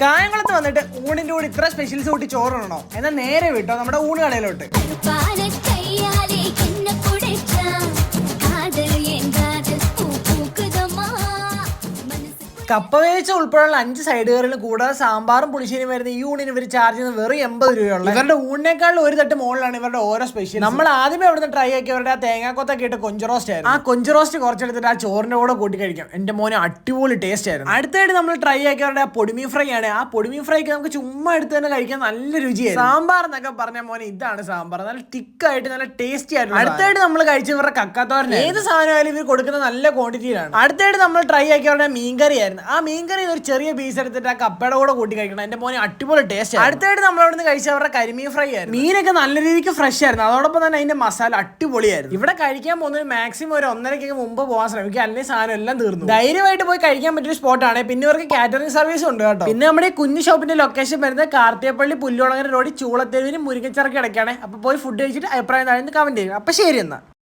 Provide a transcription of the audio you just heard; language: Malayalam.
കായംകുളത്ത് വന്നിട്ട് ഊണിന്റെ കൂടെ ഇത്ര സ്പെഷ്യൽസ് കൂട്ടി ചോറുണ്ടോ എന്നാൽ നേരെ വിട്ടോ നമ്മുടെ ഊണ് കടയിലോട്ട്. കപ്പ വേവിച്ച ഉൾപ്പെടെയുള്ള 5 സൈഡ് കറികളും കൂടാതെ സാമ്പാറും പുളിശ്ശേരിയും വരുന്ന ഈ ഊണിന് ഇവർ ചാർജ് ചെയ്യുന്നത് വെറും 80 രൂപയുള്ള. ഇവരുടെ ഊണിനേക്കാളും ഒരു തട്ട് മുകളിലാണ് ഇവരുടെ ഓരോ സ്പെഷ്യൽ. നമ്മൾ ആദ്യമേ അവിടുന്ന് ട്രൈ ആക്കിയവരുടെ ആ തേങ്ങാക്കൊത്തൊക്കെ ഇട്ട് കൊഞ്ച് റോസ്റ്റ് ആയിരുന്നു. ആ കൊഞ്ച് റോസ്റ്റ് കുറച്ചെടുത്തിട്ട് ആ ചോറിന്റെ കൂടെ കൂട്ടി കഴിക്കാം. എന്റെ മോനെ അടിപൊളി ടേസ്റ്റ് ആയിരുന്നു. അടുത്തായിട്ട് നമ്മൾ ട്രൈ ആക്കിയവരുടെ ആ പൊടിമീൻ ഫ്രൈ ആണ്. ആ പൊടിമീൻ ഫ്രൈക്ക് നമുക്ക് ചുമ്മാ എടുത്ത് തന്നെ കഴിക്കാൻ നല്ല രുചിയായിരുന്നു. സാമ്പാർ എന്നൊക്കെ പറഞ്ഞ മോനെ ഇതാണ് സാമ്പാർ, നല്ല തിക്കായിട്ട് നല്ല ടേസ്റ്റി ആയിരുന്നു. അടുത്തായിട്ട് നമ്മൾ കഴിച്ചവരുടെ കക്കാത്തോരൻ. ഏത് സാധനമായാലും ഇവർ കൊടുക്കുന്ന നല്ല ക്വാണ്ടിറ്റിയിലാണ്. അടുത്തായിട്ട് നമ്മൾ ട്രൈ ആക്കിയവരുടെ മീൻകറി ആയിരുന്നു. ആ മീൻകറി ഒരു ചെറിയ പീസ് എടുത്തിട്ട് ആ കപ്പയുടെ കൂടെ കൂട്ടി കഴിക്കണം. എന്റെ മോനെ അടിപൊളി ടേസ്റ്റ്. അടുത്തായിട്ട് നമ്മൾ അവിടെ നിന്ന് കഴിച്ചവരുടെ കരിമീൻ ഫ്രൈ ആയിരുന്നു. മീനൊക്കെ നല്ല രീതിക്ക് ഫ്രഷ് ആയിരുന്നു. അതോടൊപ്പം തന്നെ അതിന്റെ മസാല അടിപൊളിയായിരുന്നു. ഇവിടെ കഴിക്കാൻ പോകുന്നത് മാക്സിമം ഒരു 1:30 മുമ്പ് പോകാൻ ശ്രമിക്കുക, അല്ലെങ്കിൽ സാധനം എല്ലാം തീർന്നു. ധൈര്യമായിട്ട് പോയി കഴിക്കാൻ പറ്റിയ സ്പോട്ടാണ്. പിന്നെ ഇവർക്ക് കാറ്ററിംഗ് സർവീസ് ഉണ്ട് കേട്ടോ. പിന്നെ നമ്മുടെ കുഞ്ഞു ഷോപ്പിന്റെ ലൊക്കേഷൻ വരുന്നത് കാർത്തിയപ്പള്ളി പുല്ലുളങ്ങര റോഡിൽ ചൂളത്തെരുവിന് മുരിങ്ങച്ചിറക്ക് ഇടയ്ക്കാണ്. അപ്പൊ പോയി ഫുഡ് കഴിച്ചിട്ട് അഭിപ്രായം താഴ്ന്ന് കമന്റ് ചെയ്യുക. അപ്പൊ ശരി എന്നാ.